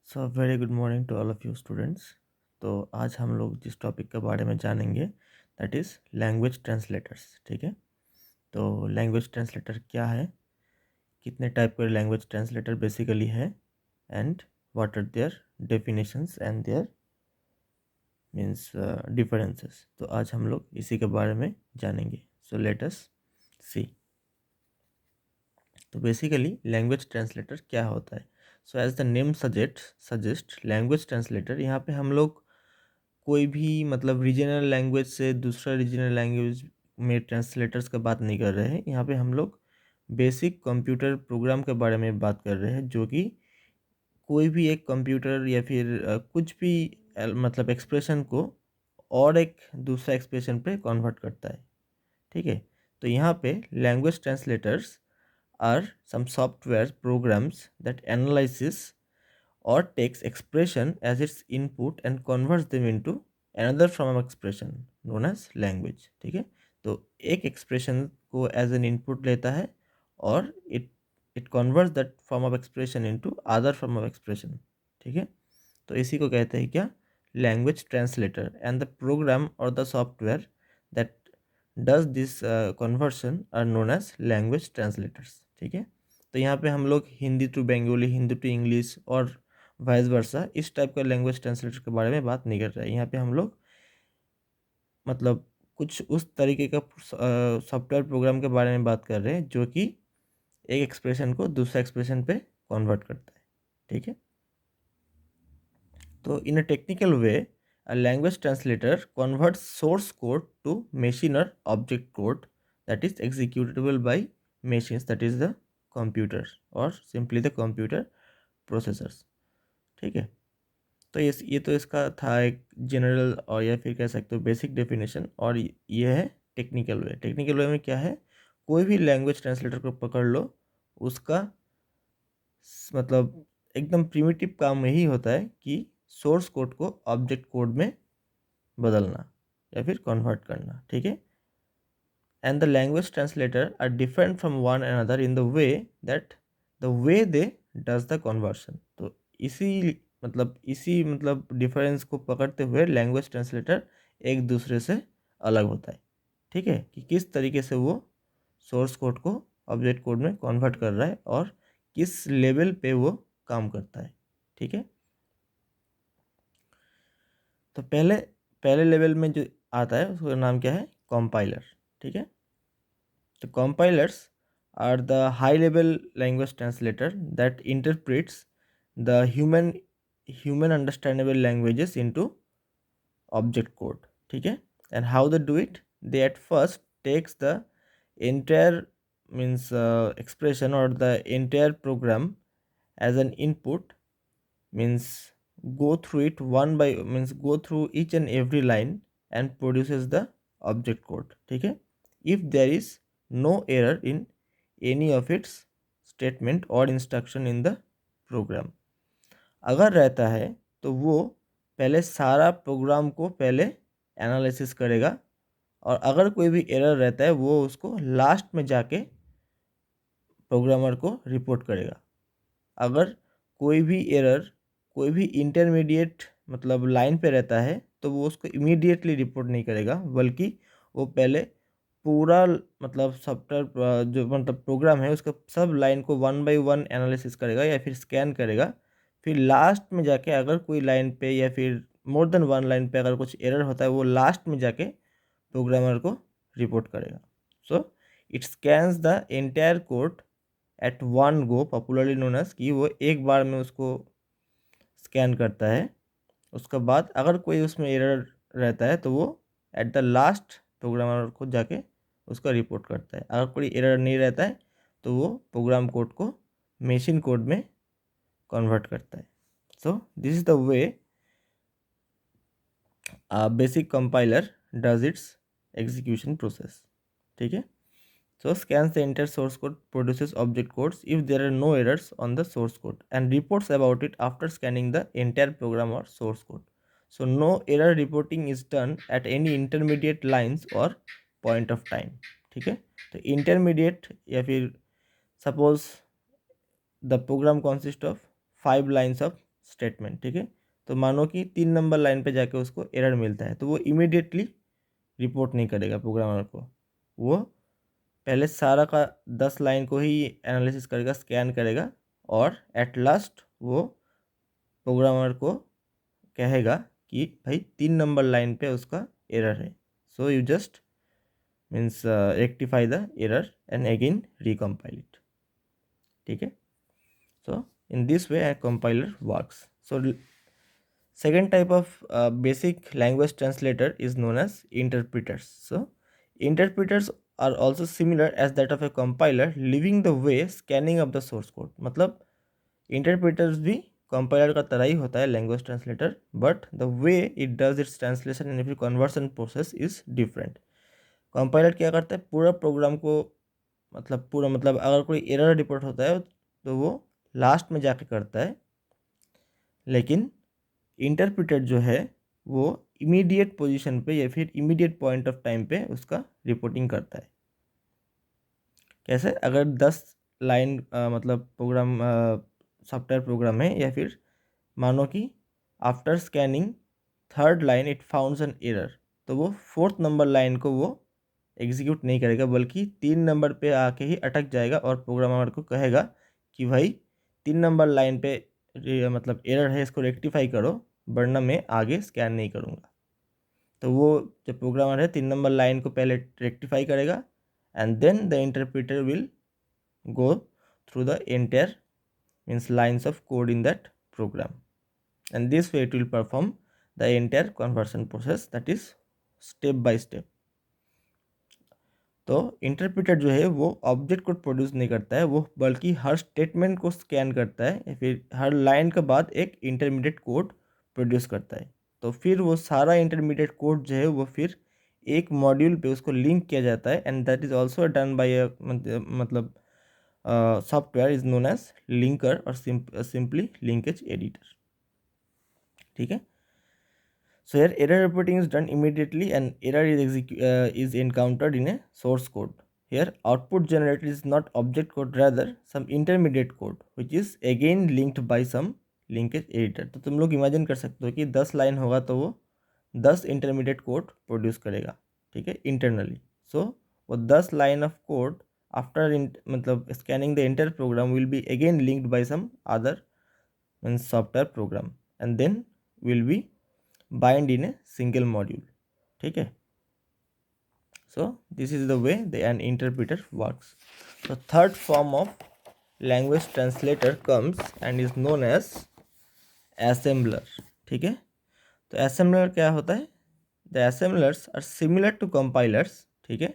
So very good morning to all of you students. तो आज हम लोग जिस टॉपिक के बारे में जानेंगे दैट इज़ लैंग्वेज ट्रांसलेटर्स। ठीक है, तो लैंग्वेज ट्रांसलेटर क्या है, कितने टाइप के लैंग्वेज ट्रांसलेटर बेसिकली है, and what are their definitions and their means differences. तो आज हम लोग इसी के बारे में जानेंगे। So let us see. तो बेसिकली लैंग्वेज ट्रांसलेटर क्या होता है? So as the name suggest language translator, यहाँ पे हम लोग कोई भी मतलब रीजनल लैंग्वेज से दूसरा रीजनल लैंग्वेज में ट्रांसलेटर्स का बात नहीं कर रहे हैं। यहाँ पे हम लोग बेसिक कंप्यूटर प्रोग्राम के बारे में बात कर रहे हैं, जो कि कोई भी एक कंप्यूटर या फिर कुछ भी मतलब एक्सप्रेशन को और एक दूसरा एक्सप्रेशन पे कन्वर्ट करता है। ठीक है, तो यहाँ पे language translators are some software programs that analysis or takes expression as its input and converts them into another form of expression known as language। ठीक है, तो एक एक्सप्रेशन को एज एन इनपुट लेता है और it converts that form of expression into other form of expression. ठीक है, तो इसी को कहते हैं क्या? Language translator. And the program or the software that does this conversion are known as language translators. ठीक है, तो यहाँ पे हम लोग Hindi to Bengali, Hindi to English और वाइस वर्सा इस टाइप का लैंग्वेज ट्रांसलेटर के बारे में बात नहीं कर रहे हैं। यहाँ पे हम लोग मतलब कुछ उस तरीके का सॉफ्टवेयर प्रोग्राम के बारे में बात कर रहे हैं जो कि एक एक्सप्रेशन को दूसरा एक्सप्रेशन पे कन्वर्ट करता है। ठीक है, तो in a technical way a language translator converts source code to machine or object code that is executable by machines that is the computer or simply the computer processors. ठीक है, तो ये तो इसका था एक जनरल और या फिर कह सकते हो बेसिक डेफिनेशन। और ये है टेक्निकल वे। टेक्निकल वे में क्या है, कोई भी लैंग्वेज ट्रांसलेटर को पकड़ लो, उसका मतलब एकदम प्रिमिटिव काम यही होता है कि सोर्स कोड को ऑब्जेक्ट कोड में बदलना या फिर कन्वर्ट करना। ठीक है, and the language translator are different from one another in the way that the way they does the conversion. तो इसी मतलब डिफरेंस को पकड़ते हुए लैंग्वेज ट्रांसलेटर एक दूसरे से अलग होता है। ठीक है, कि किस तरीके से वो सोर्स कोड को ऑब्जेक्ट कोड में कन्वर्ट कर रहा है और किस लेवल पे वो काम करता है। ठीक है, तो पहले पहले लेवल में जो आता है उसका नाम क्या है? कंपाइलर। ठीक है, तो compilers are the high level language translator that interprets the human understandable languages into object code। ठीक है, and how they do it? They at first takes the entire means expression or the entire program as an input, means go through it one by means go through each and every line and produces the object code। ठीक है, if there is no error in any of its statement or instruction in the program। अगर रहता है तो वो पहले सारा programme को पहले एनालिसिस करेगा और अगर कोई भी एरर रहता है वो उसको लास्ट में जाके प्रोग्रामर को रिपोर्ट करेगा। अगर कोई भी एरर कोई भी इंटरमीडिएट मतलब लाइन पे रहता है तो वो उसको इमीडिएटली रिपोर्ट नहीं करेगा, बल्कि वो पहले पूरा मतलब सॉफ्टवेयर जो मतलब प्रोग्राम है उसका सब लाइन को वन बाय वन एनालिसिस करेगा या फिर स्कैन करेगा। फिर लास्ट में जाके अगर कोई लाइन पे या फिर मोर देन वन लाइन पे अगर कुछ एरर होता है वो लास्ट में जाके प्रोग्रामर को रिपोर्ट करेगा। So it scans the entire code at one go, popularly known as, कि वो एक बार में उसको स्कैन करता है। उसके बाद अगर कोई उसमें एरर रहता है तो वो एट द लास्ट प्रोग्रामर को जाके उसका रिपोर्ट करता है। अगर कोई एरर नहीं रहता है तो वो प्रोग्राम कोड को मशीन कोड में कन्वर्ट करता है। So this is the way basic compiler does it's execution process. ठीक है, so scans the entire source code, produces object codes if there are no errors on the source code, and reports about it after scanning the entire program or source code। So no error reporting is done at any intermediate lines or point of time। ठीक है, तो intermediate या फिर suppose the program consists of 5 lines of statement, ठीक है। तो मानो कि 3 नंबर लाइन पे जाके उसको एरर मिलता है, तो वो इमीडिएटली रिपोर्ट नहीं करेगा प्रोग्रामर को, वो पहले सारा का 10 लाइन को ही एनालिसिस करेगा, स्कैन करेगा, और एट लास्ट वो प्रोग्रामर को कहेगा कि भाई 3 नंबर लाइन पे उसका एरर है, so you just means rectify the error and again recompile it, ठीक है। So in this way a compiler works. So second type of basic language translator is known as interpreters. So interpreters are also similar as that of a compiler, leaving the way scanning of the source code. मतलब interpreters भी compiler का तरह ही होता है language translator, but the way it does its translation and its conversion process is different. compiler क्या करता है, पूरा प्रोग्राम को मतलब अगर कोई एरर रिपोर्ट होता है तो वो लास्ट में जाके करता है, लेकिन इंटरप्रेटर जो है वो इमीडिएट पोजीशन पे या फिर इमीडिएट पॉइंट ऑफ टाइम पे उसका रिपोर्टिंग करता है। कैसे, अगर 10 लाइन मतलब प्रोग्राम सॉफ्टवेयर प्रोग्राम है, या फिर मानो कि after scanning third line it founts an error, तो वो फोर्थ नंबर लाइन को वो एग्जीक्यूट नहीं करेगा, बल्कि 3 नंबर पे आके ही अटक जाएगा और प्रोग्रामर को कहेगा कि भाई 3 नंबर लाइन पे मतलब एरर है, इसको रेक्टिफाई करो, वरना मैं आगे स्कैन नहीं करूँगा। तो वो जो प्रोग्रामर है 3 नंबर लाइन को पहले रेक्टिफाई करेगा, and then the interpreter will go through the entire means lines of code in that program, and this way it will perform the entire conversion process, that is step by step. तो interpreter जो है वो object code produce नहीं करता है, वो बल्कि हर statement को स्कैन करता है, या फिर हर लाइन के बाद एक इंटरमीडिएट कोड प्रोड्यूस करता है। तो फिर वो सारा इंटरमीडिएट कोड जो है वो फिर एक मॉड्यूल पे उसको लिंक किया जाता है, and that is also done by मतलब software is known as linker or simply linkage editor, ठीक है। So here error reporting is done immediately and error is encountered in a source code. Here output generated is not object code, rather some intermediate code which is again linked by some linkage editor. तो तुम लोग imagine कर सकते हो कि 10 line होगा तो वो 10 इंटरमीडिएट कोड प्रोड्यूस करेगा, ठीक है, इंटरनली। सो वो 10 लाइन ऑफ कोड आफ्टर मतलब scanning the inter program will be again linked by some other means software program, and then will be bind in a single module, ठीक है। So this is the way an interpreter works. The third form of language translator comes and is known as assembler, ठीक है। तो assembler क्या होता है, the assemblers are similar to compilers, ठीक है।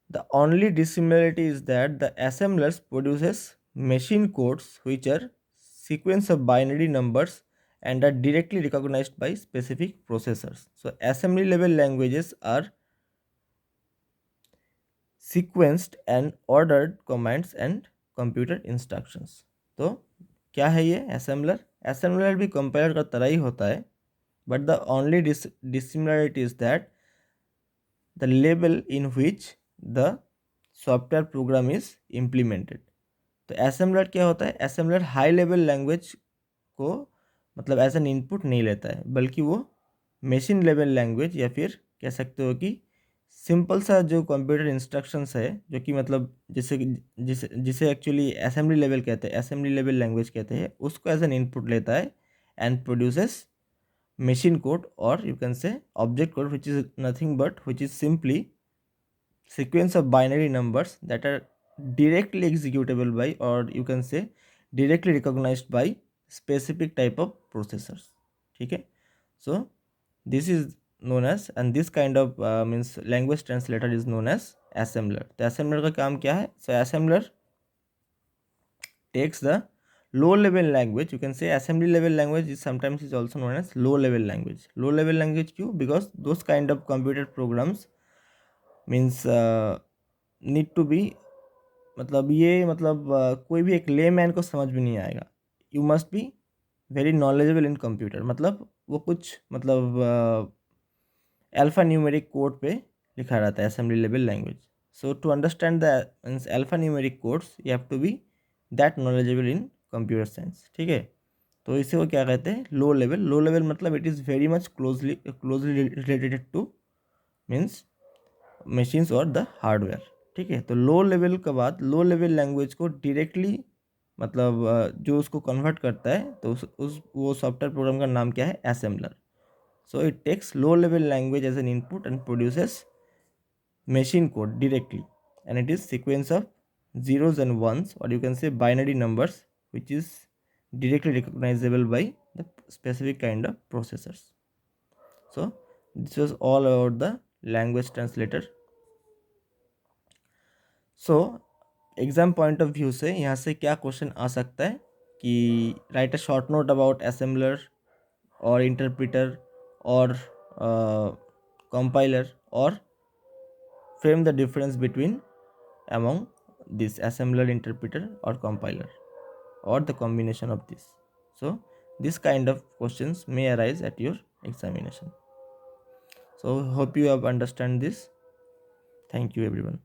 The only dissimilarity is that the assemblers produces machine codes which are sequence of binary numbers and are directly recognized by specific processors. So assembly level languages are sequenced and ordered commands and computer instructions. तो क्या है ये assembler? Assembler भी compiler का तरह ही होता है, but the only dissimilarity is that the level in which the software program is implemented. तो assembler क्या होता है, assembler हाई लेवल लैंग्वेज को मतलब एज एन इनपुट नहीं लेता है, बल्कि वो मशीन लेवल लैंग्वेज या फिर कह सकते हो कि सिंपल सा जो कंप्यूटर इंस्ट्रक्शंस है, जो कि मतलब जिसे जिसे जिसे एक्चुअली असेंबली लेवल कहते हैं, असेंबली लेवल लैंग्वेज कहते हैं, उसको एज एन इनपुट लेता है and produces machine code, or you can say object code, which is nothing but which is simply sequence of binary numbers that are directly executable by, or you can say directly recognized by specific type of processors, ठीक है। So this is known as, and this kind of means language translator is known as assembler. तो assembler का काम क्या है, so assembler takes the low level language, you can say assembly level language is sometimes is also known as low level language. Low level language क्यों, because those kind of computer programs means need to be मतलब ये मतलब कोई भी एक ले man को समझ भी नहीं आएगा, you must be very knowledgeable in computer, मतलब वो कुछ मतलब अल्फा न्यूमेरिक कोड पे लिखा रहता है assembly level language. So to understand the alpha numeric codes you have to be that knowledgeable in computer science, ठीक है। तो इसे वो क्या कहते हैं, लो लेवल। लो लेवल मतलब it is very much closely related to means machines और द हार्डवेयर, ठीक है। तो लो लेवल के बाद लो लेवल लैंग्वेज को डायरेक्टली मतलब जो उसको कन्वर्ट करता है, तो उस वो सॉफ्टवेयर प्रोग्राम का नाम क्या है, assembler. So it takes low level language as an input and produces machine code directly, and it is sequence of zeros and ones, or you can say binary numbers, which is directly recognizable by the specific kind of processors. So this was all about the language translator. So exam point of view से यहाँ से क्या question आ सकता है कि right a short note about assembler और interpreter और compiler, और frame the difference between among this assembler, interpreter or compiler, or the combination of this. So this kind of questions may arise at your examination. So hope you have understand this. Thank you everyone.